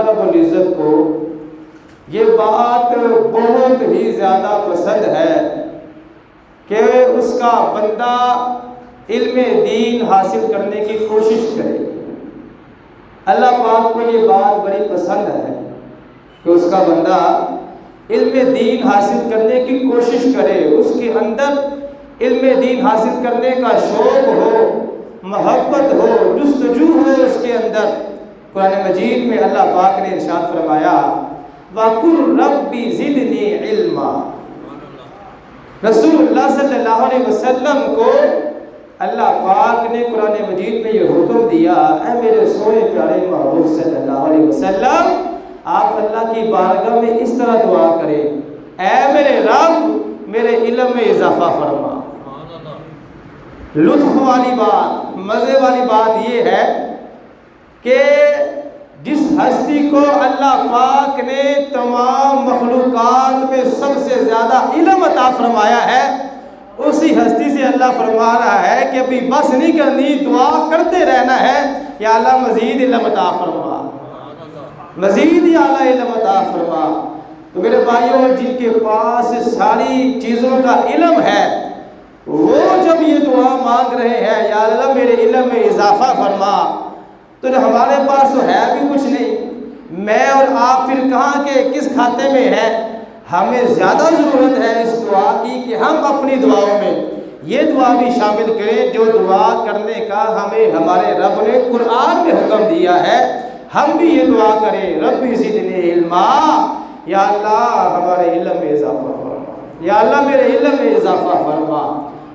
اللہ رب العزت کو یہ بات بہت ہی زیادہ پسند ہے کہ اس کا بندہ علم دین حاصل کرنے کی کوشش کرے۔ اللہ پاک کو یہ بات بڑی پسند ہے کہ اس کا بندہ علم دین حاصل کرنے کی کوشش کرے، اس کے اندر علم دین حاصل کرنے کا شوق ہو، محبت ہو، جستجو ہو اس کے اندر۔ قرآن مجید میں اللہ پاک نے ارشاد فرمایا وَقُلْ رَبِّ زِدْنِي عِلْمًا۔ رسول اللہ صلی اللہ علیہ وسلم کو اللہ پاک نے قرآن مجید میں یہ حکم دیا، اے میرے سونے پیارے محبوب صلی اللہ علیہ وسلم، آپ اللہ کی بارگاہ میں اس طرح دعا کریں، اے میرے رب میرے علم میں اضافہ فرما۔ لطف والی بات، مزے والی بات یہ ہے کہ جس ہستی کو اللہ پاک نے تمام مخلوقات میں سب سے زیادہ علم عطا فرمایا ہے، اسی ہستی سے اللہ فرما رہا ہے کہ ابھی بس نہیں کرنی، دعا کرتے رہنا ہے، یا اللہ مزید علم عطا فرما، مزید یا اللہ علم عطا فرما۔ تو میرے بھائیوں، جن کے پاس ساری چیزوں کا علم ہے وہ جب یہ دعا مانگ رہے ہیں یا اللہ میرے علم میں اضافہ فرما، تو ہمارے پاس تو ہے بھی کچھ نہیں، میں اور آپ پھر کہاں کے کس کھاتے میں ہے؟ ہمیں زیادہ ضرورت ہے اس دعا کی کہ ہم اپنی دعاؤں میں یہ دعا بھی شامل کریں جو دعا کرنے کا ہمیں ہمارے رب نے قرآن میں حکم دیا ہے۔ ہم بھی یہ دعا کریں رب زدنی علما، یا اللہ ہمارے علم میں اضافہ فرما، یا اللہ میرے علم میں اضافہ فرما۔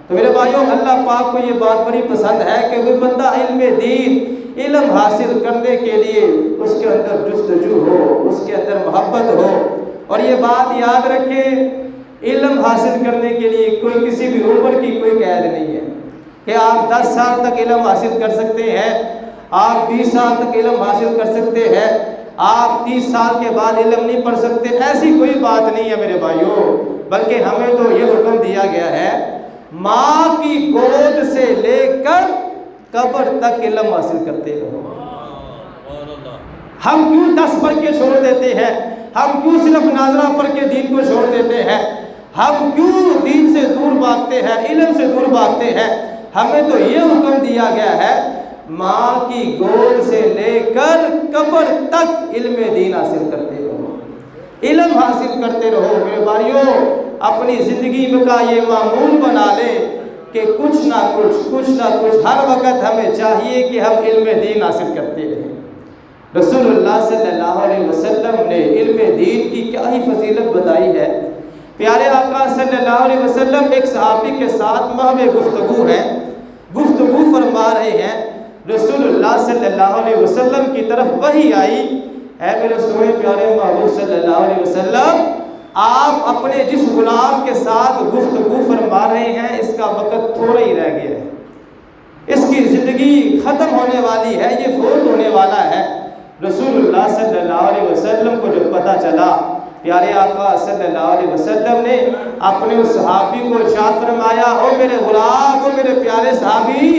تو میرے بھائیوں، اللہ پاک کو یہ بات بڑی پسند ہے کہ وہ بندہ علم دین، علم حاصل کرنے کے لیے اس کے اندر جستجو ہو، اس کے اندر محبت ہو۔ اور یہ بات یاد رکھیں، علم حاصل کرنے کے لیے کوئی کسی بھی عمر کی کوئی قید نہیں ہے کہ آپ 10 سال تک علم حاصل کر سکتے ہیں، آپ 20 سال تک علم حاصل کر سکتے ہیں، آپ 30 سال کے بعد علم نہیں پڑھ سکتے، ایسی کوئی بات نہیں ہے میرے بھائیوں۔ بلکہ ہمیں تو یہ حکم دیا گیا ہے ماں کی گود سے لے کر قبر تک علم حاصل کرتے رہو۔ ہم کیوں 10 پڑھ کے چھوڑ دیتے ہیں؟ ہم کیوں صرف ناظرہ پڑھ کے دین کو چھوڑ دیتے ہیں؟ ہم کیوں دین سے دور بھاگتے ہیں، علم سے دور بھاگتے ہیں؟ ہمیں تو یہ حکم دیا گیا ہے ماں کی گود سے لے کر قبر تک علم دین حاصل کرتے رہو، علم حاصل کرتے رہو۔ میرے بھائیوں، اپنی زندگی میں کا یہ معمول بنا لے کہ کچھ نہ کچھ ہر وقت ہمیں چاہیے کہ ہم علم دین حاصل کرتے رہیں۔ رسول اللہ صلی اللہ علیہ وسلم نے علم دین کی کیا ہی فضیلت بتائی ہے۔ پیارے آقا صلی اللہ علیہ وسلم ایک صحابی کے ساتھ محو گفتگو فرما رہے ہیں، رسول اللہ صلی اللہ علیہ وسلم کی طرف وحی آئی، اے میرے سونے پیارے محبوب صلی اللہ علیہ وسلم، آپ اپنے جس غلام کے ساتھ گفتگو فرما رہے ہیں اس کا وقت تھوڑا ہی رہ گیا ہے، اس کی زندگی ختم ہونے والی ہے، یہ فوت ہونے والا ہے۔ رسول اللہ صلی اللہ علیہ وسلم کو جب پتہ چلا، پیارے آقا صلی اللہ علیہ وسلم نے اپنے اس صحابی کو ارشاد فرمایا، او میرے غلام، او میرے پیارے صحابی،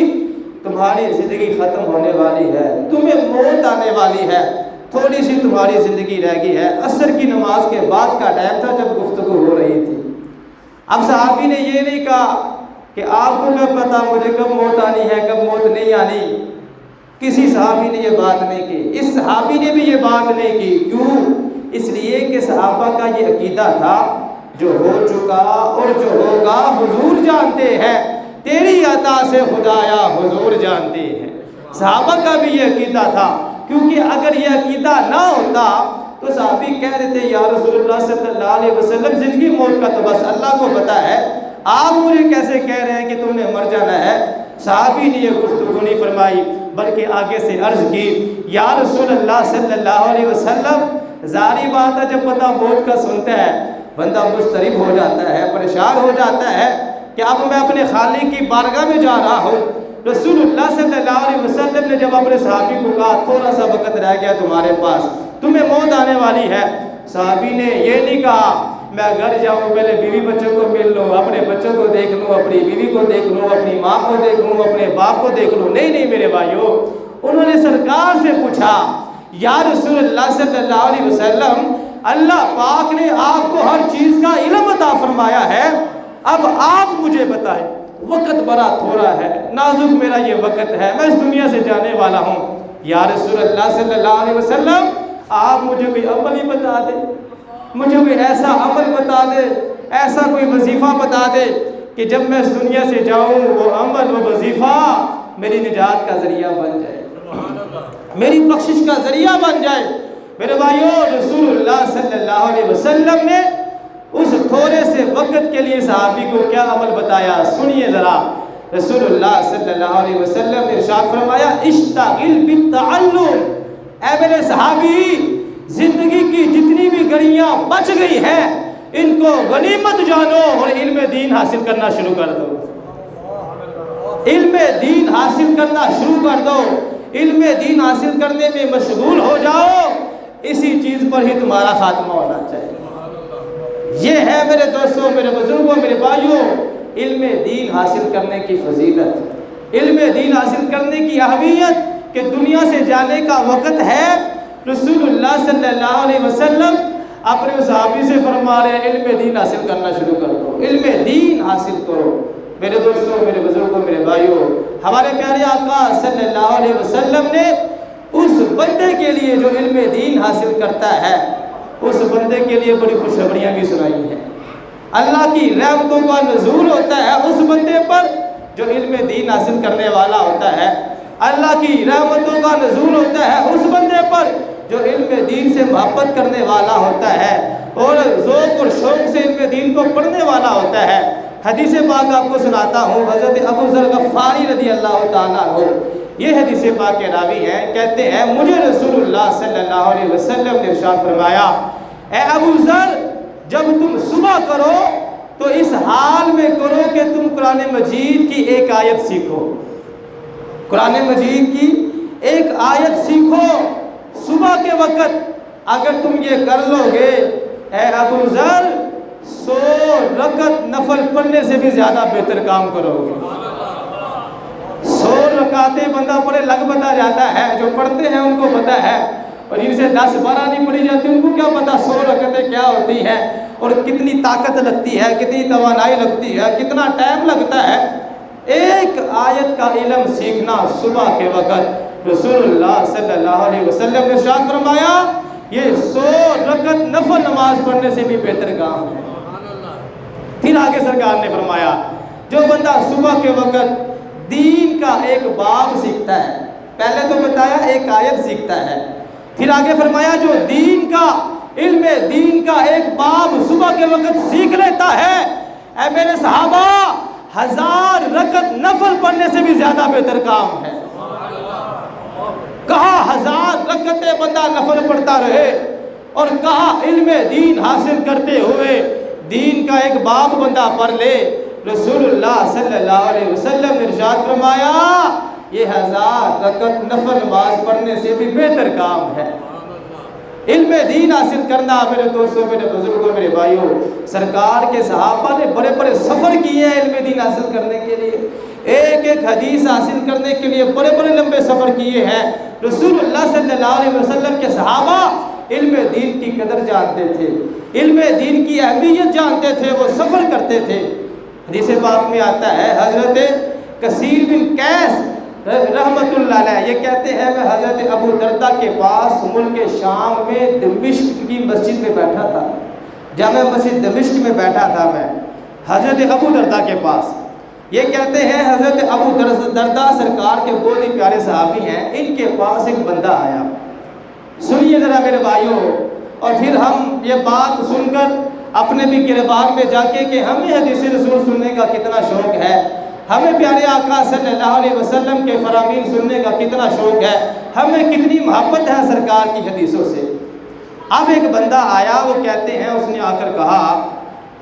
تمہاری زندگی ختم ہونے والی ہے، تمہیں موت آنے والی ہے، تھوڑی سی تمہاری زندگی رہ گئی ہے۔ عصر کی نماز کے بعد کا ٹائم تھا جب گفتگو ہو رہی تھی۔ اب صحابی نے یہ نہیں کہا کہ آپ کو کب پتا مجھے کب موت آنی ہے، کب موت نہیں آنی، کسی صحابی نے یہ بات نہیں کی، اس صحابی نے بھی یہ بات نہیں کی۔ کیوں؟ اس لیے کہ صحابہ کا یہ عقیدہ تھا جو ہو چکا اور جو ہوگا حضور جانتے ہیں، تیری عطا سے خدایا حضور جانتے ہیں۔ صحابہ کا بھی یہ عقیدہ تھا، کیونکہ اگر یہ عقیدہ نہ ہوتا تو صحابی کہہ دیتے یا رسول اللہ صلی اللہ علیہ وسلم زندگی موت کا تو بس اللہ کو پتا ہے، آپ مجھے کیسے کہہ رہے ہیں کہ تم نے مر جانا ہے؟ صحابی نے یہ گفتگو نہیں فرمائی بلکہ آگے سے عرض کی، یا رسول اللہ صلی اللہ علیہ وسلم، ظاہری بات ہے جب بندہ موت کا سنتا ہے بندہ مضطرب ہو جاتا ہے، پریشان ہو جاتا ہے کہ اب میں اپنے خالق کی بارگاہ میں جا رہا ہوں۔ رسول اللہ صلی اللہ علیہ وسلم نے جب اپنے صحابی کو کہا تھوڑا سا وقت رہ گیا تمہارے پاس، تمہیں موت آنے والی ہے، صحابی نے یہ نہیں کہا میں گھر جاؤں پہلے بیوی بچوں کو مل لوں، اپنے بچوں کو دیکھ لوں، اپنی بیوی کو دیکھ لوں، اپنی ماں کو دیکھ لوں، اپنے باپ کو دیکھ لوں۔ نہیں میرے بھائیوں، انہوں نے سرکار سے پوچھا یا رسول اللہ صلی اللہ علیہ وسلم اللہ پاک نے آپ کو ہر چیز کا علم عطا فرمایا ہے، اب آپ مجھے بتائیں، وقت بڑا تھوڑا ہے، نازک میرا یہ وقت ہے، میں اس دنیا سے جانے والا ہوں، یا رسول اللہ صلی اللہ علیہ وسلم آپ مجھے کوئی عمل ہی بتا دے، مجھے کوئی ایسا عمل بتا دے، ایسا کوئی وظیفہ بتا دے کہ جب میں اس دنیا سے جاؤں وہ عمل وہ وظیفہ میری نجات کا ذریعہ بن جائے، میری بخشش کا ذریعہ بن جائے۔ میرے بھائیوں، رسول اللہ صلی اللہ علیہ وسلم نے اس تھوڑے سے وقت کے لیے صحابی کو کیا عمل بتایا، سنیے ذرا۔ رسول اللہ صلی اللہ علیہ وسلم نے ارشاد فرمایا اشتغل بالتعلم، اے میرے صحابی زندگی کی جتنی بھی گھڑیاں بچ گئی ہیں ان کو غنیمت جانو اور علم دین حاصل کرنا شروع کر دو، علم دین حاصل کرنا شروع کر دو، علم دین حاصل کرنے میں مشغول ہو جاؤ، اسی چیز پر ہی تمہارا خاتمہ ہونا چاہیے۔ یہ ہے میرے دوستوں، میرے بزرگوں، میرے بھائیوں، علم دین حاصل کرنے کی فضیلت، علم دین حاصل کرنے کی اہمیت کہ دنیا سے جانے کا وقت ہے۔ رسول اللہ صلی اللہ علیہ وسلم اپنے صحابی سے فرما رہے ہیں علم دین حاصل کرنا شروع کر دو، علم دین حاصل کرو۔ میرے دوستوں، میرے بزرگوں، میرے بھائیوں، ہمارے پیارے آقا صلی اللہ علیہ وسلم نے اس بندے کے لیے جو علم دین حاصل کرتا ہے اس بندے کے لیے بڑی خوشخبریاں بھی سنائی ہیں۔ اللہ کی رحمتوں کا نزول ہوتا ہے اس بندے پر جو علم دین حاصل کرنے والا ہوتا ہے، اللہ کی رحمتوں کا نزول ہوتا ہے اس بندے پر جو علم دین سے محبت کرنے والا ہوتا ہے اور ذوق اور شوق سے علم دین کو پڑھنے والا ہوتا ہے۔ حدیث پاک آپ کو سناتا ہوں، حضرت ابو ذر غفاری رضی اللہ تعالیٰ عنہ یہ حدیث پاک کے راوی ہیں، کہتے ہیں مجھے رسول اللہ صلی اللہ علیہ وسلم نے ارشاد فرمایا، اے ابو ذر جب تم صبح کرو تو اس حال میں کرو کہ تم قرآن مجید کی ایک آیت سیکھو، قرآن مجید کی ایک آیت سیکھو صبح کے وقت۔ اگر تم یہ کر لو گے اے ابو ذر 100 رکعت نفل پڑھنے سے بھی زیادہ بہتر کام کرو گے۔ 100 رکعتیں بندہ پڑھے لگ بتا جاتا ہے، جو پڑھتے ہیں ان کو پتہ ہے، اور جن سے 10-12 نہیں پڑھی جاتی ان کو کیا پتہ 100 رکعتیں کیا ہوتی ہیں اور کتنی طاقت لگتی ہے، کتنی توانائی لگتی ہے، کتنا ٹائم لگتا ہے۔ ایک آیت کا علم سیکھنا صبح کے وقت، رسول اللہ صلی اللہ علیہ وسلم نے ارشاد فرمایا یہ 100 رکعت نفل نماز پڑھنے سے بھی بہتر کام ہے۔ پھر آگے سرکار نے فرمایا جو بندہ صبح کے وقت دین کا ایک باب سیکھتا ہے، پہلے تو بتایا ایک آیت سیکھتا ہے، پھر آگے فرمایا جو دین کا علم دین کا ایک باب صبح کے وقت سیکھ لیتا ہے، اے میرے صحابہ 1000 رکعت نفل پڑھنے سے بھی زیادہ بہتر کام ہے۔ کہا 1000 رکعتیں بندہ نفل پڑھتا رہے اور کہا علم دین حاصل کرتے ہوئے دین کا ایک باب بندہ پڑھ لے۔ رسول اللہ صلی اللہ علیہ وسلم نے ارشاد فرمایا یہ 1000 رکعت نفل نماز پڑھنے سے بھی بہتر کام ہے۔ علم دین حاصل کرنا میرے دوستوں، میرے بزرگوں، میرے بھائیوں، سرکار کے صحابہ نے بڑے بڑے سفر کیے ہیں علم دین حاصل کرنے کے لیے، ایک ایک حدیث حاصل کرنے کے لیے بڑے بڑے لمبے سفر کیے ہیں۔ رسول اللہ صلی اللہ علیہ وسلم کے صحابہ علم دین کی قدر جانتے تھے، علم دین کی اہمیت جانتے تھے، وہ سفر کرتے تھے۔ حدیث پاک میں آتا ہے حضرت کثیر بن قیس رحمت اللہ علیہ یہ کہتے ہیں میں حضرت ابو دردہ کے پاس ملک شام میں دمشق کی مسجد میں بیٹھا تھا، جامع مسجد دمشق میں بیٹھا تھا میں حضرت ابو دردہ کے پاس۔ یہ کہتے ہیں حضرت ابو دردہ سرکار کے بہت ہی پیارے صحابی ہیں، ان کے پاس ایک بندہ آیا، سنیے ذرا میرے بھائیوں، اور پھر ہم یہ بات سن کر اپنے بھی گربان میں جا کے کہ ہمیں حدیث رسول سننے کا کتنا شوق ہے، ہمیں پیارے آقا صلی اللہ علیہ وسلم کے فرامین سننے کا کتنا شوق ہے، ہمیں کتنی محبت ہے سرکار کی حدیثوں سے۔ اب ایک بندہ آیا، وہ کہتے ہیں اس نے آ کر کہا،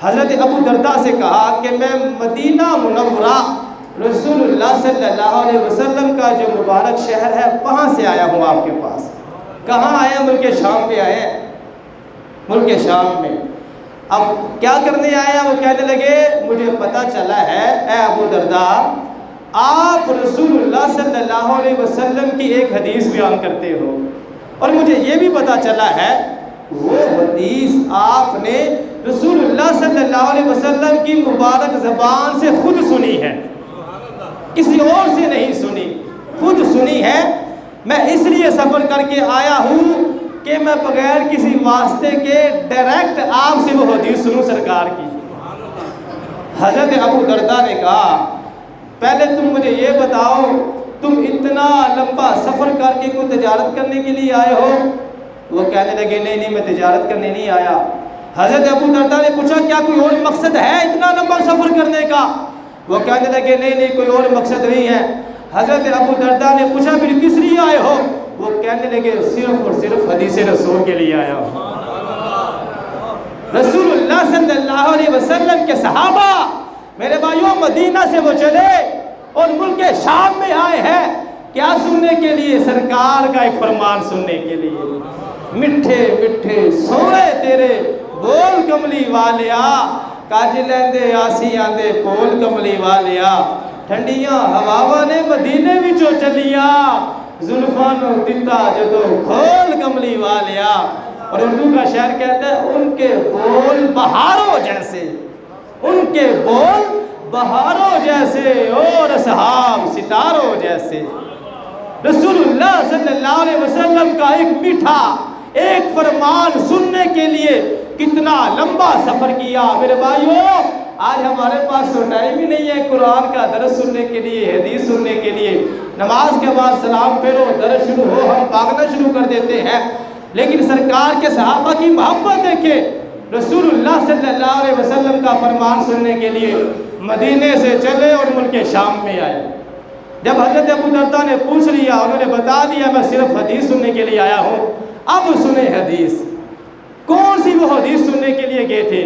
حضرت ابو دردہ سے کہا کہ میں مدینہ منورہ رسول اللہ صلی اللہ علیہ وسلم کا جو مبارک شہر ہے وہاں سے آیا ہوں آپ کے پاس۔ کہاں آئے؟ ملک شام میں آئے، ملک شام میں۔ اب کیا کرنے آئے ہیں؟ وہ کہنے لگے مجھے پتہ چلا ہے اے ابو دردہ آپ رسول اللہ صلی اللہ علیہ وسلم کی ایک حدیث بیان کرتے ہو، اور مجھے یہ بھی پتا چلا ہے وہ حدیث آپ نے رسول اللہ صلی اللہ علیہ وسلم کی مبارک زبان سے خود سنی ہے، کسی اور سے نہیں سنی، خود سنی ہے۔ میں اس لیے سفر کر کے آیا ہوں کہ میں بغیر کسی واسطے کے ڈائریکٹ آپ سے وہ حدیث سنوں سرکار کی۔ حضرت ابو درداء نے کہا پہلے تم مجھے یہ بتاؤ تم اتنا لمبا سفر کر کے کوئی تجارت کرنے کے لیے آئے ہو؟ وہ کہنے لگے نہیں میں تجارت کرنے نہیں آیا۔ حضرت ابو درداء نے پوچھا کیا کوئی اور مقصد ہے اتنا لمبا سفر کرنے کا؟ وہ کہنے لگے نہیں کوئی اور مقصد نہیں ہے۔ حضرت ابو درداء نے پوچھا پھر کس لیے آئے ہو؟ وہ کہنے لگے صرف اور صرف حدیث رسول کے لیے آیا ہوں۔ رسول اللہ صلی اللہ علیہ وسلم کے صحابہ میرے بھائیوں مدینہ سے وہ چلے اور ملک شام میں آئے ہیں کیا سننے کے لیے؟ سرکار کا ایک فرمان سننے کے لیے۔ مٹھے مٹھے سونے تیرے بول کملی والیا، کاج لیندے آسی آندے بول کملی والیا، ٹھنڈیاں ہواواں نے مدینے وچوں چلیا، زلفانو دتا جدو کھول کملی والیا۔ اور اردو کا شاعر کہتا ہے ان کے بول بہاروں جیسے، ان کے بول بہاروں جیسے اور اصحاب ستاروں جیسے۔ رسول اللہ صلی اللہ علیہ وسلم کا ایک میٹھا ایک فرمان سننے کے لیے کتنا لمبا سفر کیا۔ میرے بھائیوں آج ہمارے پاس تو ٹائم ہی نہیں ہے قرآن کا درس سننے کے لیے، حدیث سننے کے لیے۔ نماز کے بعد سلام پھیرو، درس شروع ہو، ہم بھاگنا شروع کر دیتے ہیں۔ لیکن سرکار کے صحابہ کی محبت دیکھیں، رسول اللہ صلی اللہ علیہ وسلم کا فرمان سننے کے لیے مدینے سے چلے اور ملک شام میں آئے۔ جب حضرت ابو درداء نے پوچھ لیا، انہوں نے بتا دیا میں صرف حدیث سننے کے لیے آیا ہوں، اب سنیں حدیث۔ کون سی وہ حدیث سننے کے لیے گئے تھے؟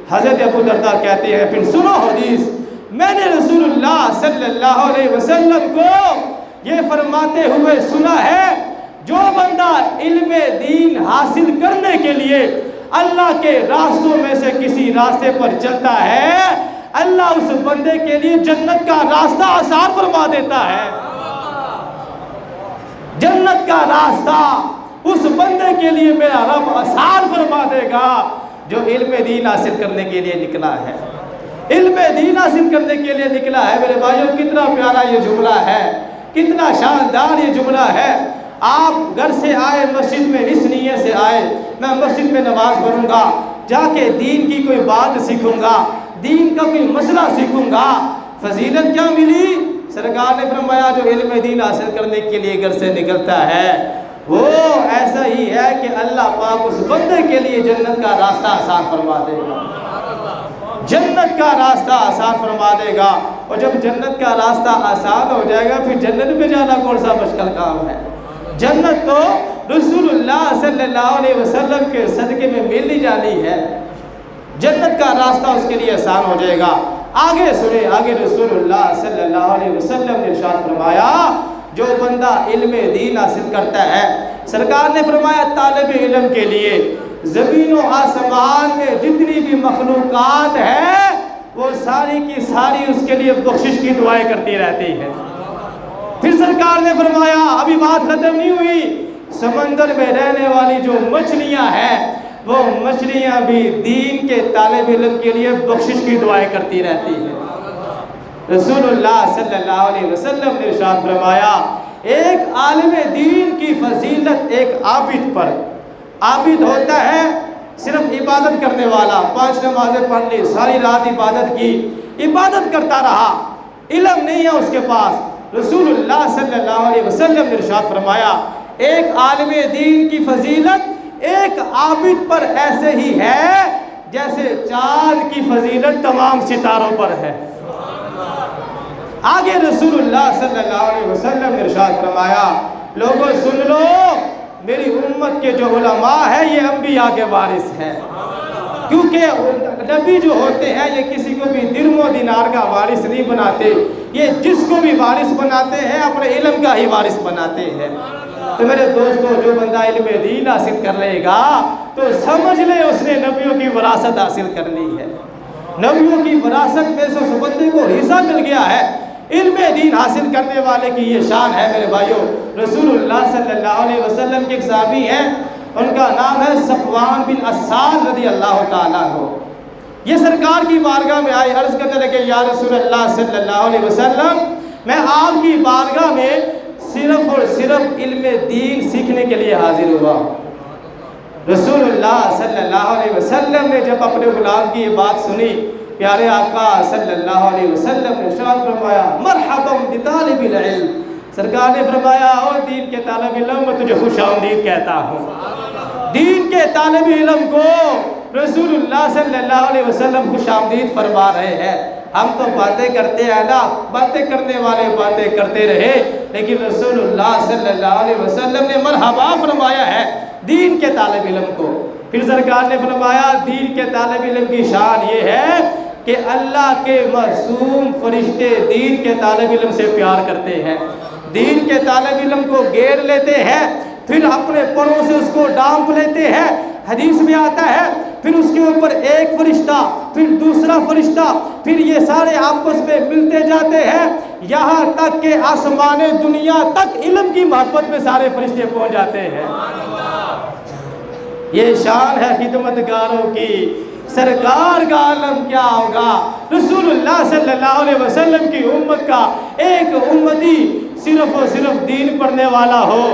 حضرت ابو درداء کہتے ہیں پھر سنو حدیث، میں نے رسول اللہ صلی اللہ علیہ وسلم کو یہ فرماتے ہوئے سنا ہے جو بندہ علم دین حاصل کرنے کے لیے اللہ کے راستوں میں سے کسی راستے پر چلتا ہے، اللہ اس بندے کے لیے جنت کا راستہ آسان فرما دیتا ہے۔ جنت کا راستہ اس بندے کے لیے میرا رب آسان فرما دے گا جو علم دین حاصل کرنے کے لیے نکلا ہے۔ علم دین حاصل کرنے کے لیے نکلا ہے۔ میرے بھائیوں کتنا پیارا یہ جملہ ہے، کتنا شاندار یہ جملہ ہے۔ آپ گھر سے آئے مسجد میں اس نیت سے آئے میں مسجد میں نماز پڑھوں گا، جا کے دین کی کوئی بات سیکھوں گا، دین کا کوئی مسئلہ سیکھوں گا۔ فضیلت کیا ملی؟ سرکار نے فرمایا جو علم دین حاصل کرنے کے لیے گھر سے نکلتا ہے وہ ایسا ہی ہے کہ اللہ پاک اس بندے کے لیے جنت کا راستہ آسان فرما دے گا، جنت کا راستہ آسان فرما دے گا۔ اور جب جنت کا راستہ آسان ہو جائے گا پھر جنت میں جانا کون سا مشکل کام ہے؟ جنت تو رسول اللہ صلی اللہ علیہ وسلم کے صدقے میں مل ہی جانی ہے، جنت کا راستہ اس کے لیے آسان ہو جائے گا۔ آگے سنیں، آگے رسول اللہ صلی اللہ علیہ وسلم نے ارشاد فرمایا جو بندہ علم دین حاصل کرتا ہے، سرکار نے فرمایا طالب علم کے لیے زمین و آسمان میں جتنی بھی مخلوقات ہیں وہ ساری کی ساری اس کے لیے بخشش کی دعائیں کرتی رہتی ہے۔ پھر سرکار نے فرمایا ابھی بات ختم نہیں ہوئی، سمندر میں رہنے والی جو مچھلیاں ہیں وہ مچھلیاں بھی دین کے طالب علم کے لیے بخشش کی دعائیں کرتی رہتی ہیں۔ رسول اللہ صلی اللہ علیہ وسلم نے ارشاد فرمایا ایک عالم دین کی فضیلت ایک عابد پر، عابد ہوتا ہے صرف عبادت کرنے والا، 5 نمازیں پڑھ لی، ساری رات عبادت کی، عبادت کرتا رہا، علم نہیں ہے اس کے پاس۔ رسول اللہ صلی اللہ علیہ وسلم نے ارشاد فرمایا ایک عالم دین کی فضیلت ایک عابد پر ایسے ہی ہے جیسے چاند کی فضیلت تمام ستاروں پر ہے۔ آگے رسول اللہ صلی اللہ علیہ وسلم نے ارشاد فرمایا لوگوں سن لو میری امت کے جو علماء ہیں یہ انبیاء کے وارث ہیں، کیونکہ نبی جو ہوتے ہیں یہ کسی کو بھی درم و دینار کا وارث نہیں بناتے، یہ جس کو بھی وارث بناتے ہیں اپنے علم کا ہی وارث بناتے ہیں۔ تو میرے دوستو جو بندہ علم دین حاصل کر لے گا تو سمجھ لے اس نے نبیوں کی وراثت حاصل کرنی ہے، نبیوں کی وراثت میں سے اس بندے کو حصہ مل گیا ہے۔ علم دین حاصل کرنے والے کی یہ شان ہے میرے بھائیوں۔ رسول اللہ صلی اللہ علیہ وسلم کے ایک صحابی ہیں، ان کا نام ہے صفوان بن عسال رضی اللہ تعالیٰ عنہ۔ یہ سرکار کی بارگاہ میں آئے، عرض کرنے لگے یا رسول اللہ صلی اللہ علیہ وسلم، میں آپ کی بارگاہ میں صرف اور صرف علم دین سیکھنے کے لیے حاضر ہوا۔ رسول اللہ صلی اللہ علیہ وسلم نے جب اپنے غلام کی یہ بات سنی، پیارے آقا صلی اللہ علیہ وسلم نے ارشاد فرمایا مرحبا بطالب العلم، سرکار نے فرمایا او دین کے طالب علم میں تجھے خوش آمدید کہتا ہوں۔ دین کے طالب علم کو رسول اللہ صلی اللہ علیہ وسلم خوش آمدید فرما رہے ہیں۔ ہم تو باتیں کرتے ہیں نا، باتیں کرنے والے باتیں کرتے رہے، لیکن رسول اللہ صلی اللہ علیہ وسلم نے مرحبا فرمایا ہے دین کے طالب علم کو۔ پھر سرکار نے فرمایا دین کے طالب علم کی شان یہ ہے کہ اللہ کے معصوم فرشتے دین کے طالب علم سے پیار کرتے ہیں، دین کے طالب علم کو گھیر لیتے ہیں، پھر اپنے پروں سے اس کو ڈانپ لیتے ہیں۔ حدیث میں آتا ہے پھر اس کے اوپر ایک فرشتہ، پھر دوسرا فرشتہ، پھر یہ سارے آپس میں ملتے جاتے ہیں، یہاں تک کہ آسمان دنیا تک علم کی محبت میں سارے فرشتے پہنچ جاتے ہیں۔ یہ شان ہے خدمتگاروں کی۔ سرکار کا عالم کیا ہوگا؟ رسول اللہ صلی اللہ علیہ وسلم کی امت کا ایک امتی صرف اور صرف دین پڑھنے والا ہو،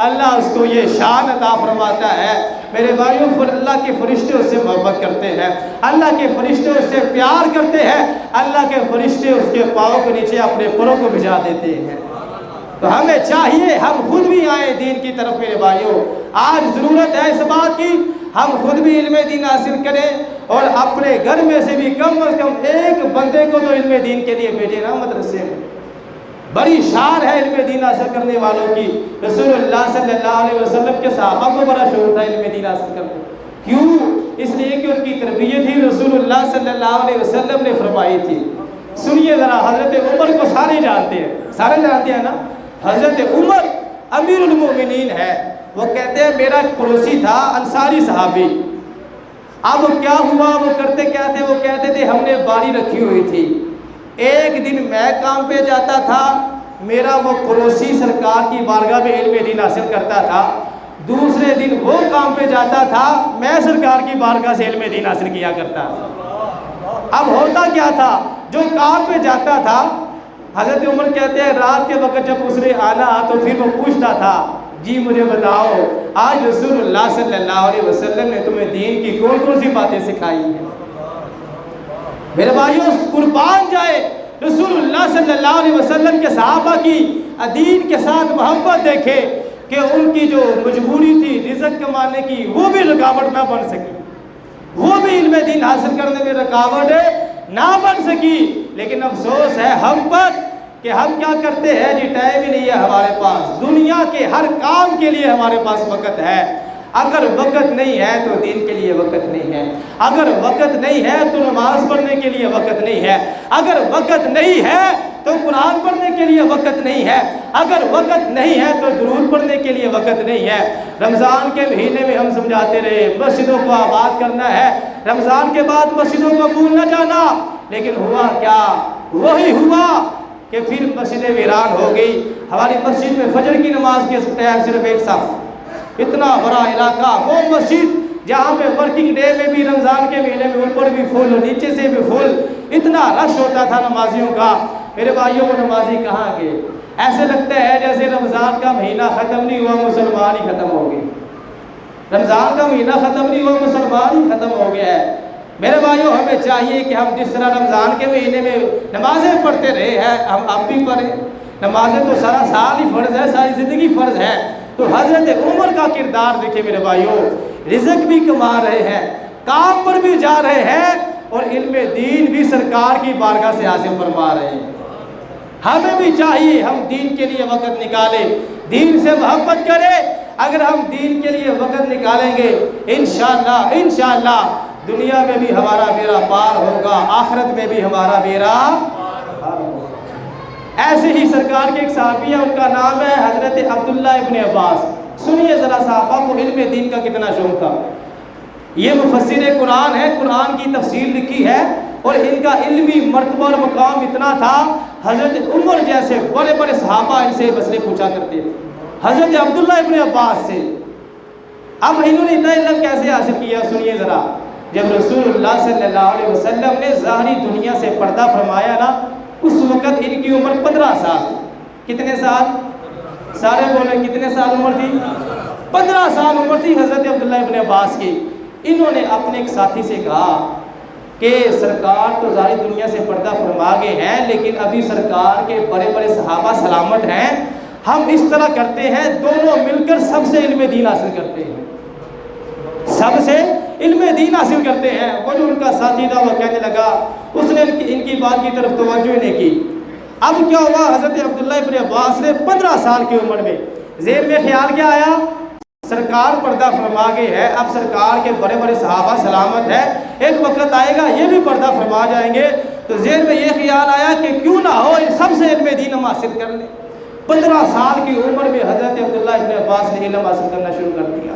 اللہ اس کو یہ شان عطا فرماتا ہے۔ میرے بھائیوں، اللہ کے فرشتے اس سے محبت کرتے ہیں، اللہ کے فرشتے اس سے پیار کرتے ہیں، اللہ کے فرشتے اس کے پاؤں کے نیچے اپنے پروں کو بھجا دیتے ہیں۔ تو ہمیں چاہیے ہم خود بھی آئیں دین کی طرف میرے بھائیوں۔ آج ضرورت ہے اس بات کی ہم خود بھی علم دین حاصل کریں، اور اپنے گھر میں سے بھی کم از کم ایک بندے کو تو علم دین کے لیے بھیجیں نا مدرسے میں۔ بڑی شان ہے علم دین حاصل کرنے والوں کی۔ رسول اللہ صلی اللہ علیہ وسلم کے صحابہ کو بڑا شوق تھا علم دین حاصل کرنے۔ کیوں؟ اس لیے کہ ان کی تربیت ہی رسول اللہ صلی اللہ علیہ وسلم نے فرمائی تھی۔ سنیے ذرا، حضرت عمر کو سارے جانتے ہیں، سارے جانتے ہیں نا؟ حضرت عمر امیر المومنین ہے، وہ کہتے ہیں میرا ایک پڑوسی تھا انصاری صحابی۔ اب کیا ہوا، وہ کرتے کیا تھے؟ وہ کہتے تھے ہم نے باری رکھی ہوئی تھی، ایک دن میں کام پہ جاتا تھا، میرا وہ پڑوسی سرکار کی بارگاہ میں علم دین حاصل کرتا تھا، دوسرے دن وہ کام پہ جاتا تھا، میں سرکار کی بارگاہ سے علم دین حاصل کیا کرتا تھا۔ اب ہوتا کیا تھا، جو کام پہ جاتا تھا، حضرت عمر کہتے ہیں رات کے وقت جب اس نے آنا تو پھر وہ پوچھتا تھا جی مجھے بتاؤ آج رسول اللہ صلی اللہ علیہ وسلم نے تمہیں دین کی کون کون سی باتیں سکھائی ہیں؟ میرے بھائیوں، قربان جائے رسول اللہ صلی اللہ علیہ وسلم کے صحابہ کی دین کے ساتھ محبت دیکھے کہ ان کی جو مجبوری تھی رزق کمانے کی وہ بھی رکاوٹ نہ بن سکی، وہ بھی علم دین حاصل کرنے میں رکاوٹ نہ بن سکی۔ لیکن افسوس ہے ہم پر کہ ہم کیا کرتے ہیں جی ٹائم ہی نہیں ہے ہمارے پاس، دنیا کے ہر کام کے لیے ہمارے پاس وقت ہے، اگر وقت نہیں ہے تو دین کے لیے وقت نہیں ہے، اگر وقت نہیں ہے تو نماز پڑھنے کے لیے وقت نہیں ہے، اگر وقت نہیں ہے تو قرآن پڑھنے کے لیے وقت نہیں ہے، اگر وقت نہیں ہے تو درود پڑھنے کے لیے وقت نہیں ہے۔ رمضان کے مہینے میں ہم سمجھاتے رہے مسجدوں کو آباد کرنا ہے، رمضان کے بعد مسجدوں کو بھول نہ جانا، لیکن ہوا کیا؟ وہی ہوا کہ پھر مسجد ویران ہو گئی۔ ہماری مسجد میں فجر کی نماز کے ٹائم صرف ایک صف، اتنا بڑا علاقہ، وہ مسجد جہاں پہ ورکنگ ڈے میں بھی رمضان کے مہینے میں اوپر بھی فل نیچے سے بھی فل، اتنا رش ہوتا تھا نمازیوں کا۔ میرے بھائیوں، وہ نمازی کہاں گئے؟ ایسے لگتا ہے جیسے رمضان کا مہینہ ختم نہیں ہوا مسلمان ہی ختم ہو گئے، رمضان کا مہینہ ختم نہیں ہوا مسلمان ہی ختم ہو گیا ہے۔ میرے بھائیوں، ہمیں چاہیے کہ ہم جس طرح رمضان کے مہینے میں نمازیں پڑھتے رہے ہیں ہم اب بھی پڑھیں، نمازیں تو سارا سال ہی فرض ہے، ساری زندگی فرض ہے۔ تو حضرت عمر کا کردار دیکھیں میرے بھائیوں، رزق بھی کما رہے ہیں، کام پر بھی جا رہے ہیں، اور علم دین بھی سرکار کی بارگاہ سے حاصل فرما رہے ہیں۔ ہمیں بھی چاہیے ہم دین کے لیے وقت نکالیں، دین سے محبت کریں۔ اگر ہم دین کے لیے وقت نکالیں گے انشاءاللہ دنیا میں بھی ہمارا بیڑا پار ہوگا، آخرت میں بھی ہمارا بیڑا پار ہوگا۔ ایسے ہی سرکار کے ایک صحابی ہیں، ان کا نام ہے حضرت عبداللہ ابن عباس۔ سنیے ذرا صحابہ کو علم دین کا کتنا شوق تھا۔ یہ مفسر قرآن ہے، قرآن کی تفسیر لکھی ہے اور ان کا علمی مرتبہ اور مقام اتنا تھا، حضرت عمر جیسے بڑے بڑے صحابہ ان سے مسئلے پوچھا کرتے تھے، حضرت عبداللہ ابن عباس سے۔ اب انہوں نے اتنا علم کیسے حاصل کیا؟ سنیے ذرا، جب رسول اللہ صلی اللہ علیہ وسلم نے ظاہری دنیا سے پردہ فرمایا نا، اس وقت ان کی عمر 15 سال تھی۔ کتنے سال؟ سارے بولے کتنے سال عمر تھی؟ 15 سال عمر تھی حضرت عبداللہ ابن عباس کی۔ انہوں نے اپنے ایک ساتھی سے کہا کہ سرکار تو ظاہری دنیا سے پردہ فرما گئے ہیں، لیکن ابھی سرکار کے بڑے بڑے صحابہ سلامت ہیں، ہم اس طرح کرتے ہیں دونوں مل کر سب سے علم دین حاصل کرتے ہیں، سب سے علم دین حاصل کرتے ہیں۔ وہ جو ان کا ساتھی تھا وہ کہنے لگا، اس نے ان کی بات کی طرف توجہ نہیں کی۔ اب کیا ہوا؟ حضرت عبداللہ ابن عباس نے 15 سال کی عمر میں ذہن میں خیال کیا آیا؟ سرکار پردہ فرما گئے ہیں، اب سرکار کے بڑے بڑے صحابہ سلامت ہے، ایک وقت آئے گا یہ بھی پردہ فرما جائیں گے، تو ذہن میں یہ خیال آیا کہ کیوں نہ ہو ان سب سے علم دین ہم حاصل کر لیں۔ 15 سال کی عمر میں حضرت عبداللہ ابن عباس نے علم حاصل کرنا شروع کر دیا۔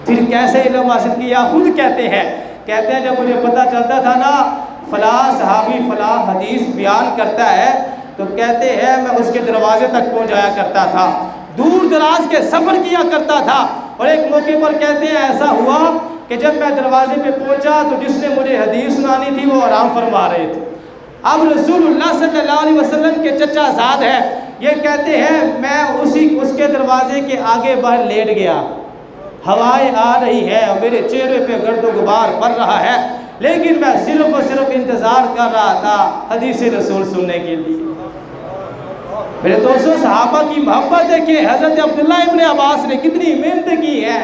پھر کیسے علم حاصل کیا؟ خود کہتے ہیں جب مجھے پتہ چلتا تھا نا فلاں صحابی فلاں حدیث بیان کرتا ہے، تو کہتے ہیں میں اس کے دروازے تک پہنچ جایا کرتا تھا، دور دراز کے سفر کیا کرتا تھا، اور ایک موقع پر کہتے ہیں ایسا ہوا کہ جب میں دروازے پہ پہنچا تو جس نے مجھے حدیث سنانی تھی وہ آرام فرما رہے تھے۔ اب رسول اللہ صلی اللہ علیہ وسلم کے چچا زاد ہیں، یہ کہتے ہیں میں اس کے دروازے کے آگے باہر لیٹ گیا، ہوائیں آ رہی ہے اور میرے چہرے پہ گرد و غبار پڑ رہا ہے، لیکن میں صرف اور صرف انتظار کر رہا تھا حدیث رسول سننے کے لیے۔ میرے دوستوں، صحابہ کی محبت ہے کہ حضرت عبداللہ ابن عباس نے کتنی محنت کی ہے۔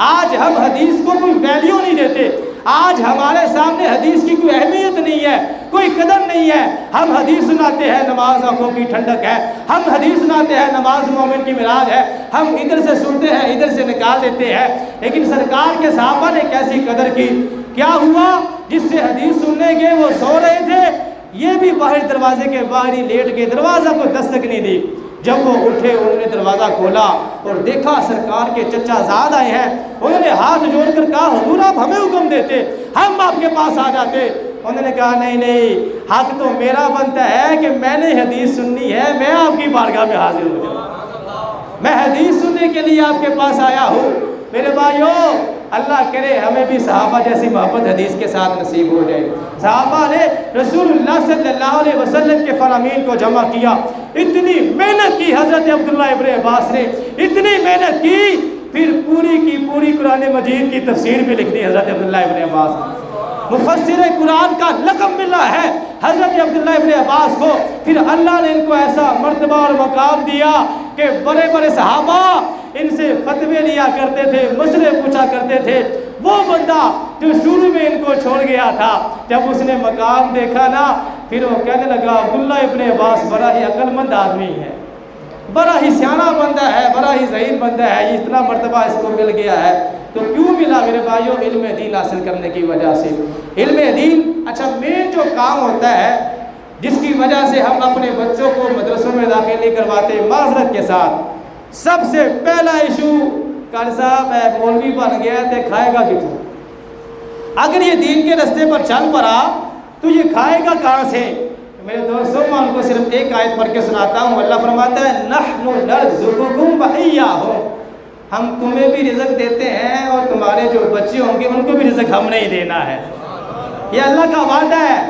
آج ہم حدیث کو کوئی ویلیو نہیں دیتے، آج ہمارے سامنے حدیث کی کوئی اہمیت نہیں ہے، کوئی قدر نہیں ہے۔ ہم حدیث سناتے ہیں نماز آنکھوں کی ٹھنڈک ہے، ہم حدیث سناتے ہیں نماز مومن کی معراج ہے، ہم ادھر سے سنتے ہیں ادھر سے نکال دیتے ہیں، لیکن سرکار کے صحابہ نے کیسی قدر کی۔ کیا ہوا؟ جس سے حدیث سننے گئے وہ سو رہے تھے، یہ بھی باہر دروازے کے باہر ہی لیٹ گئے، دروازہ کو دستک نہیں دی۔ جب وہ اٹھے انہوں نے دروازہ کھولا اور دیکھا سرکار کے چچا زاد آئے ہیں، انہوں نے ہاتھ جوڑ کر کہا حضور آپ ہمیں حکم دیتے، ہم آپ کے پاس آ جاتے۔ انہوں نے کہا نہیں، حق تو میرا بنتا ہے کہ میں نے حدیث سننی ہے، میں آپ کی بارگاہ میں حاضر ہو جاؤں، میں حدیث سننے کے لیے آپ کے پاس آیا ہوں۔ میرے بھائیو، اللہ کرے ہمیں بھی صحابہ جیسی محبت حدیث کے ساتھ نصیب ہو جائے۔ صحابہ نے رسول اللہ صلی اللہ علیہ وسلم کے فرامین کو جمع کیا، اتنی محنت کی حضرت عبداللہ ابن عباس نے، اتنی محنت کی، پھر پوری کی پوری قرآن مجید کی تفسیر بھی لکھ دی حضرت عبداللہ ابن عباس نے۔ مفسر قرآن کا لقب ملا ہے حضرت عبداللہ ابن عباس کو۔ پھر اللہ نے ان کو ایسا مرتبہ اور مقام دیا کہ بڑے بڑے صحابہ ان سے فتوے لیا کرتے تھے، مسئلے پوچھا کرتے تھے۔ وہ بندہ جو شروع میں ان کو چھوڑ گیا تھا، جب اس نے مقام دیکھا نا، پھر وہ کہنے لگا عبداللہ ابن عباس بڑا ہی عقل مند آدمی ہے، بڑا ہی سیانہ بندہ ہے، بڑا ہی ذہین بندہ ہے، یہ اتنا مرتبہ اس کو مل گیا ہے۔ تو کیوں ملا میرے بھائیوں؟ علم دین حاصل کرنے کی وجہ سے۔ علم دین اچھا مین جو کام ہوتا ہے جس کی وجہ سے ہم اپنے بچوں کو مدرسوں میں داخل نہیں کرواتے، معذرت کے ساتھ سب سے پہلا ایشو قاری صاحب ہے مولوی بن گیا ہے تو کھائے گا کتوں؟ اگر یہ دین کے رستے پر چل پڑا تو یہ کھائے گا کہاں سے؟ میرے دوستوں میں ان کو صرف ایک آیت پڑھ کے سناتا ہوں۔ اللہ فرماتا ہے نحن نرزقکم وإیاہم، ہم تمہیں بھی رزق دیتے ہیں اور تمہارے جو بچے ہوں گے ان کو بھی رزق ہم نہیں دینا ہے۔ یہ اللہ کا وعدہ ہے،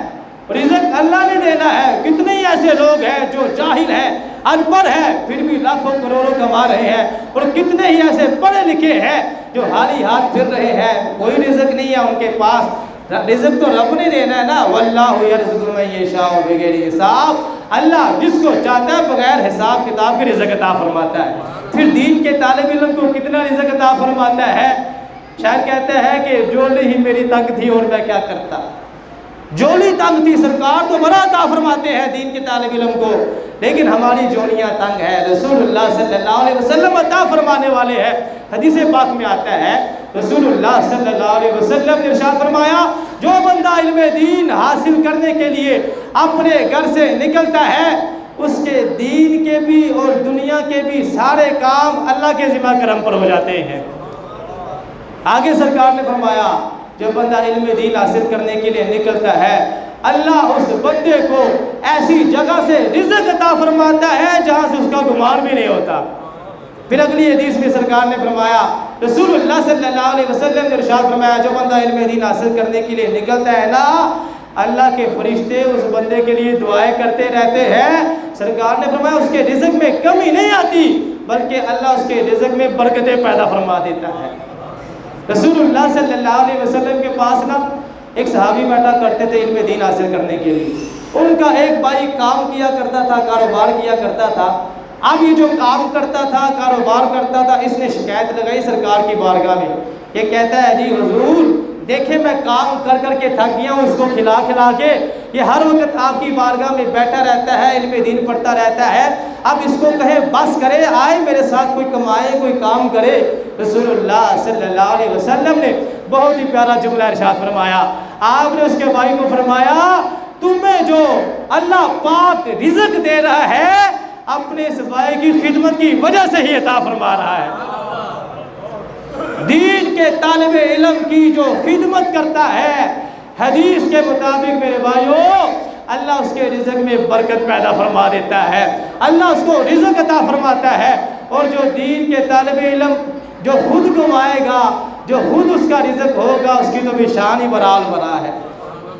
رزق اللہ نے دینا ہے۔ کتنے ہی ایسے لوگ ہیں جو جاہل ہیں، ان پڑھ ہیں، پھر بھی لاکھوں کروڑوں کما رہے ہیں، اور کتنے ہی ایسے پڑھے لکھے ہیں جو حالی ہاتھ پھر رہے ہیں، کوئی رزق نہیں ہے ان کے پاس۔ رزق تو رب نے دینا ہے نا، واللہ یرزق من یشاء بغیر حساب، اللہ جس کو چاہتا ہے بغیر حساب کتاب کے رزق عطا فرماتا ہے۔ پھر دین کے طالب علم کو کتنا رزق عطا فرماتا ہے؟ شاید کہتا ہے کہ جولی ہی میری تنگ تھی اور میں کیا کرتا، جولی تنگ تھی، سرکار تو بڑا عطا فرماتے ہیں دین کے طالب علم کو، لیکن ہماری جولیاں تنگ ہے۔ رسول اللہ صلی اللہ علیہ وسلم عطا فرمانے والے ہیں۔ حدیث پاک میں آتا ہے رسول اللہ صلی اللہ علیہ وسلم نے ارشاد فرمایا جو بندہ علم دین حاصل کرنے کے لیے اپنے گھر سے نکلتا ہے، اس کے دین کے بھی اور دنیا کے بھی سارے کام اللہ کے ذمہ کرم پر ہو جاتے ہیں۔ آگے سرکار نے فرمایا جو بندہ علم دین حاصل کرنے کے لیے نکلتا ہے اللہ اس بندے کو ایسی جگہ سے رزق عطا فرماتا ہے جہاں سے اس کا گمان بھی نہیں ہوتا۔ پھر اگلی حدیث میں سرکار نے فرمایا، رسول اللہ صلی اللہ علیہ وسلم نے ارشاد فرمایا، جو بندہ علم دین حاصل کرنے کے لیے نکلتا ہے نا، اللہ کے فرشتے اس بندے کے لیے دعائیں کرتے رہتے ہیں۔ سرکار نے فرمایا اس کے رزق میں کمی نہیں آتی، بلکہ اللہ اس کے رزق میں برکتیں پیدا فرما دیتا ہے۔ رسول اللہ صلی اللہ علیہ وسلم کے پاس نا ایک صحابی بیٹھا کرتے تھے علم دین حاصل کرنے کے لیے۔ ان کا ایک بھائی کام کیا کرتا تھا، کاروبار کیا کرتا تھا۔ اب یہ جو کام کرتا تھا، کاروبار کرتا تھا، اس نے شکایت لگائی سرکار کی بارگاہ میں۔ یہ کہتا ہے، جی حضور دیکھیں میں کام کر کر کے تھک گیا ہوں، اس کو کھلا کھلا کے، یہ ہر وقت آپ کی بارگاہ میں بیٹھا رہتا ہے، علم دین پڑھتا رہتا ہے، اب اس کو کہیں بس کرے، آئے میرے ساتھ کوئی کمائے، کوئی کام کرے۔ رسول اللہ صلی اللہ علیہ وسلم نے بہت ہی پیارا جملہ ارشاد فرمایا۔ آپ نے اس کے بھائی کو فرمایا، تمہیں جو اللہ پاک رزق دے رہا ہے اپنے اس بھائی کی خدمت کی وجہ سے ہی عطا فرما رہا ہے۔ دین کے طالب علم کی جو خدمت کرتا ہے، حدیث کے مطابق میرے بھائیوں، اللہ اس کے رزق میں برکت پیدا فرما دیتا ہے، اللہ اس کو رزق عطا فرماتا ہے۔ اور جو دین کے طالب علم جو خود کمائے گا، جو خود اس کا رزق ہوگا، اس کی تو بھی شان ہی برحال برا ہے،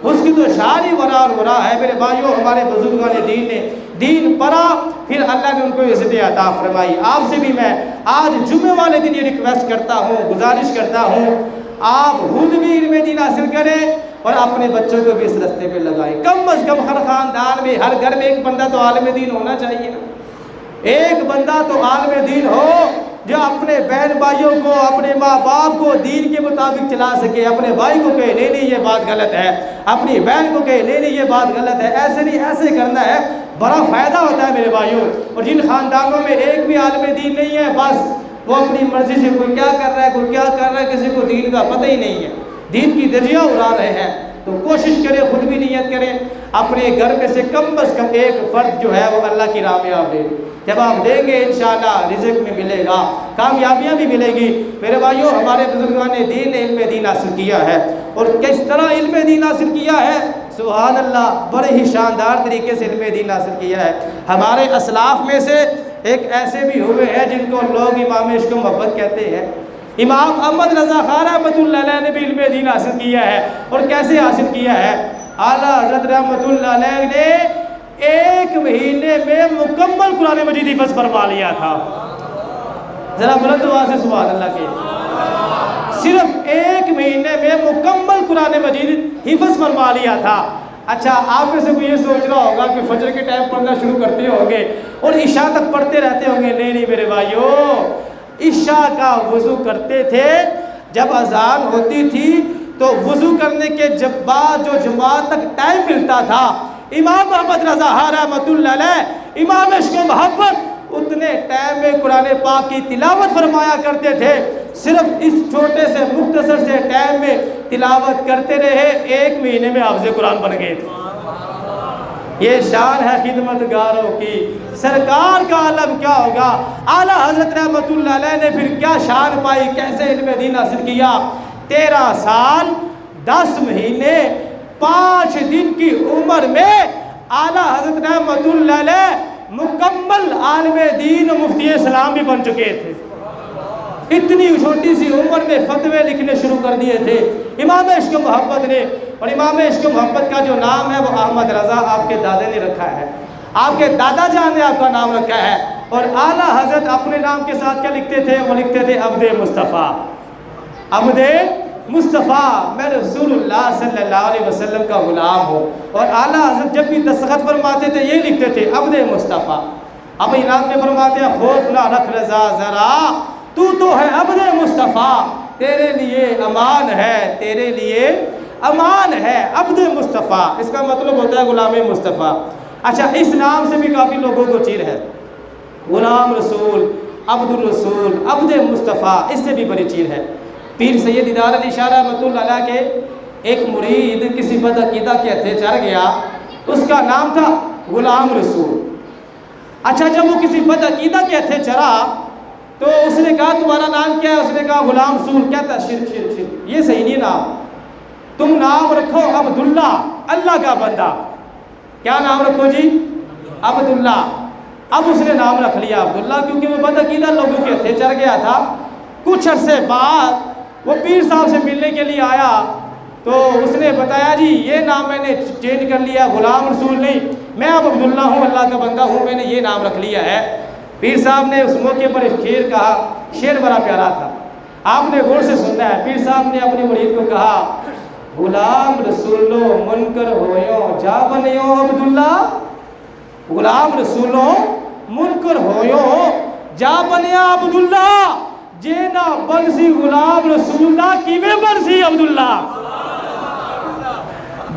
اس کی تو شان ہی برحال برا ہے۔ میرے بھائیوں، ہمارے بزرگان دین نے دین پڑھا، پھر اللہ نے ان کو عزت عطا فرمائی۔ آپ سے بھی میں آج جمعے والے دن یہ ریکویسٹ کرتا ہوں، گزارش کرتا ہوں، آپ خود بھی علم دین حاصل کریں اور اپنے بچوں کو بھی اس راستے پہ لگائیں۔ کم از کم ہر خاندان میں، ہر گھر میں ایک بندہ تو عالم دین ہونا چاہیے نا، ایک بندہ تو عالم دین ہو جو اپنے بہن بھائیوں کو، اپنے ماں باپ کو دین کے مطابق چلا سکے۔ اپنے بھائی کو کہے نہیں نہیں یہ بات غلط ہے، اپنی بہن کو کہے نہیں نہیں یہ بات غلط ہے، ایسے نہیں ایسے کرنا ہے، بڑا فائدہ ہوتا ہے میرے بھائیوں۔ اور جن خاندانوں میں ایک بھی عالم دین نہیں ہے، بس وہ اپنی مرضی سے کوئی کیا کر رہا ہے، کوئی کیا کر رہا ہے، کسی کو دین کا پتہ ہی نہیں ہے، دین کی درجیاں اڑا رہے ہیں۔ تو کوشش کریں، خود بھی نیت کریں، اپنے گھر میں سے کم از کم ایک فرد جو ہے وہ اللہ کی راہ میں آپ دیں۔ جب آپ دیں گے انشاءاللہ رزق میں ملے گا، کامیابیاں بھی ملے گی۔ میرے بھائیوں، ہمارے بزرگان نے علم دین حاصل کیا ہے، اور کس طرح علم دین حاصل کیا ہے، سبحان اللہ، بڑے ہی شاندار طریقے سے علم دین حاصل کیا ہے۔ ہمارے اسلاف میں سے ایک ایسے بھی ہوئے ہیں جن کو لوگ امام عشق و محبت کہتے ہیں۔ امام احمد رضا خان رحمۃ اللہ علیہ نے بھی علم دین حاصل کیا ہے، اور کیسے حاصل کیا ہے؟ اعلیٰ حضرت رحمۃ اللہ علیہ نے ایک مہینے میں مکمل قرآن مجید حفظ فرما لیا تھا۔ ذرا بلند آواز سے سبحان اللہ کے، صرف ایک مہینے میں مکمل قرآن مجید حفظ فرما لیا تھا۔ اچھا، آپ میں سے کوئی یہ سوچ رہا ہوگا کہ فجر کے ٹائم پڑھنا شروع کرتے ہوں گے اور عشاء تک پڑھتے رہتے ہوں گے۔ نہیں نہیں میرے بھائیوں، عشاء کا وضو کرتے تھے، جب اذان ہوتی تھی تو وضو کرنے کے بعد جو جماعت تک ٹائم ملتا تھا، امام محمد رضا رحمۃ اللہ علیہ امام عشق و محبت اتنے ٹائم میں قرآن پاک کی تلاوت فرمایا کرتے تھے۔ صرف اس چھوٹے سے مختصر سے ٹائم میں تلاوت کرتے رہے، ایک مہینے میں حافظ قرآن بن گئے تھے۔ یہ شان ہے خدمت گاروں کی، سرکار کا عالم کیا ہوگا۔ اعلیٰ حضرت رحمۃ اللہ علیہ نے پھر کیا شان پائی، کیسے علم دین حاصل کیا؟ 13 سال 10 مہینے 5 دن کی عمر میں اعلیٰ حضرت رحمۃ اللہ علیہ مکمل عالم دین و مفتی اسلام بھی بن چکے تھے۔ اتنی چھوٹی سی عمر میں فتوے لکھنے شروع کر دیے تھے امام عشق و محبت نے۔ اور امام عشق و محبت کا جو نام ہے وہ احمد رضا آپ کے دادا نے رکھا ہے، آپ کے دادا جان نے آپ کا نام رکھا ہے۔ اور اعلیٰ حضرت اپنے نام کے ساتھ کیا لکھتے تھے؟ وہ لکھتے تھے عبد مصطفیٰ، عبد مصطفیٰ، میں رسول اللہ صلی اللہ علیہ وسلم کا غلام ہوں۔ اور اعلیٰ حضرت جب بھی دستخط فرماتے تھے یہ لکھتے تھے عبد مصطفیٰ۔ اب انعام میں فرماتے ہیں خوف نہ رکھ رضا ذرا، تو ہے عبد مصطفیٰ، تیرے لیے امان ہے، تیرے لیے امان ہے عبد مصطفیٰ۔ اس کا مطلب ہوتا ہے غلام مصطفیٰ۔ اچھا، اس نام سے بھی کافی لوگوں کو چیر ہے، غلام رسول، عبد الرسول، عبد مصطفیٰ، اس سے بھی بڑی چیر ہے۔ پیر سید دیدار علی شاہ رحمۃ اللہ علیہ کے ایک مرید کسی بدعقیدہ کے ہتھے چڑھ گیا، اس کا نام تھا غلام رسول۔ اچھا، جب وہ کسی بدعقیدہ کے ہتھے چڑھا تو اس نے کہا تمہارا نام کیا ہے؟ اس نے کہا غلام رسول۔ کہتا شرک شرک شرک، یہ صحیح نہیں نام، تم نام رکھو عبداللہ۔ اللہ کا بندہ. کیا نام رکھو جی؟ عبداللہ. اب اس نے نام رکھ لیا عبداللہ کیونکہ وہ بدعقیدہ لوگوں کے تھے, چڑھ گیا تھا. کچھ عرصے بعد وہ پیر صاحب سے ملنے کے لیے آیا تو اس نے بتایا جی یہ نام میں نے چینج کر لیا, غلام رسول نہیں, میں اب عبداللہ ہوں, اللہ کا بندہ ہوں, میں نے یہ نام رکھ لیا ہے. پیر صاحب نے اس موقع پر ایک شعر کہا, شعر بڑا پیارا تھا, آپ نے غور سے سننا ہے. پیر صاحب نے اپنے مرید کو کہا, غلام رسولو منکر ہویو جا بنیو عبداللہ, غلام رسولو منکر ہویو جا بنیا عبداللہ, جینا بنسی غلام رسولہ کیویں بنسی عبداللہ,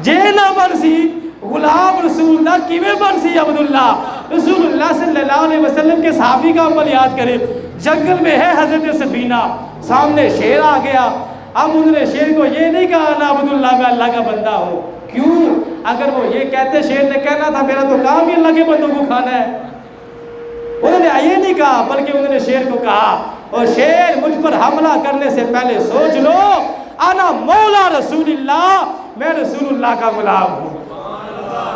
جینا بنسی غلام رسولہ کیویں بنسی عبداللہ. رسول اللہ صلی اللہ علیہ وسلم کے صحابی کا عمل یاد کرے. جنگل میں ہے حضرت سفینہ, سامنے شیر آ گیا. اب انہوں نے شیر کو یہ نہیں کہا نا عبداللہ میں اللہ کا بندہ ہوں. کیوں؟ اگر وہ یہ کہتے, شیر نے کہنا تھا میرا تو کام ہی اللہ کے بندوں کو کھانا ہے. انہوں نے یہ نہیں کہا بلکہ انہوں نے شیر کو کہا, اور شیر مجھ پر حملہ کرنے سے پہلے سوچ لو, انا مولا رسول اللہ, میں رسول اللہ کا غلام ہوں,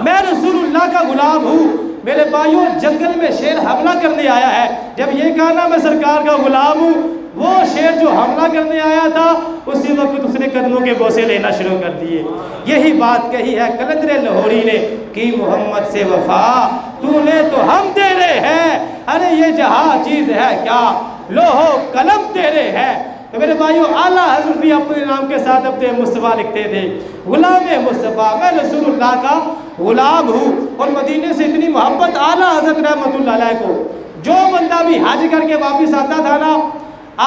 میں رسول اللہ کا غلام ہوں. میرے بھائیوں جنگل میں شیر حملہ کرنے آیا ہے, جب یہ کہا نا میں سرکار کا غلام ہوں, وہ شیر جو حملہ کرنے آیا تھا اسی وقت اس نے قدموں کے بوسے لینا شروع کر دیے. یہی بات کہی ہے قلندر لاہوری نے کہ محمد سے وفا تو نے تو ہم تیرے ہیں, ارے یہ جہاں چیز ہے کیا لوہو قلم تیرے ہے. تو میرے بھائیوں اعلیٰ حضرت بھی اپنے نام کے ساتھ اپنے مصطفیٰ لکھتے تھے, غلام مصطفیٰ, میں رسول اللہ کا غلام ہوں. اور مدینے سے اتنی محبت اعلیٰ حضرت رحمۃ اللہ علیہ کو, جو بندہ بھی حج کر کے واپس آتا تھا نا,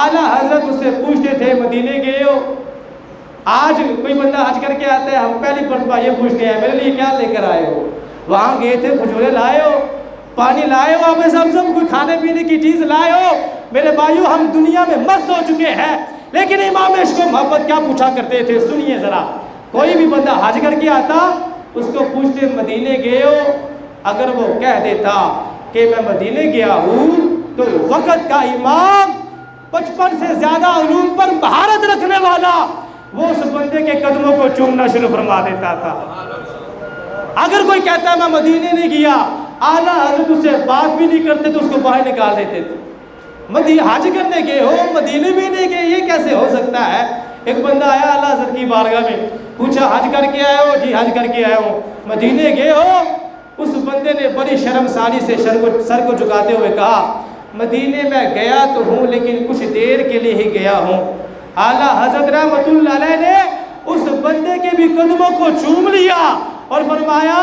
اعلیٰ حضرت اس سے پوچھتے تھے مدینے گئے ہو؟ آج کوئی بندہ حج کر کے آتا ہے, ہم پہلی مرتبہ یہ پوچھتے ہیں میرے لیے کیا لے کر آئے ہو؟ وہاں گئے تھے کھجورے لائے ہو, پانی لائے ہو, آب زمزم کوئی کھانے پینے کی چیز لائے ہو؟ میرے بھائیوں ہم دنیا میں مست ہو چکے ہیں, لیکن امام عشق و محبت کیا پوچھا کرتے تھے, سنیے ذرا. کوئی بھی بندہ حج کر کے آتا اس کو پوچھتے مدینے گئے ہو؟ اگر وہ کہہ دیتا کہ میں مدینے گیا ہوں تو وقت کا امام 55 سے زیادہ علوم پر مہارت رکھنے والا وہ اس بندے کے قدموں کو چومنا شروع فرما دیتا تھا. اگر کوئی کہتا ہے میں مدینے نہیں گیا, اعلیٰ حضرت اس سے بات بھی نہیں کرتے تو اس کو باہر نکال دیتے تھے. حج کرنے گئے ہو مدینے بھی نہیں گئے, یہ کیسے ہو سکتا ہے؟ ایک بندہ آیا اعلیٰ حضرت کی بارگاہ میں, پوچھا حج کر کے آئے ہو؟ جی حج کر کے آئے ہوں. مدینے گئے ہو؟ اس بندے نے بڑی شرمساری سے سر کو جھکاتے ہوئے کہا مدینے میں گیا تو ہوں لیکن کچھ دیر کے لیے ہی گیا ہوں. اعلیٰ حضرت رحمۃ اللہ علیہ نے اس بندے کے بھی قدموں کو چوم لیا اور فرمایا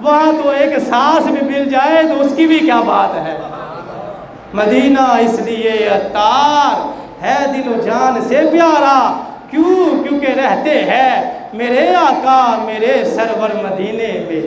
وہاں تو ایک سانس بھی مل جائے تو اس کی بھی کیا بات ہے. مدینہ اس لیے عطار ہے دل و جان سے پیارا, کیونکہ رہتے ہیں میرے آقا میرے سرور مدینے میں.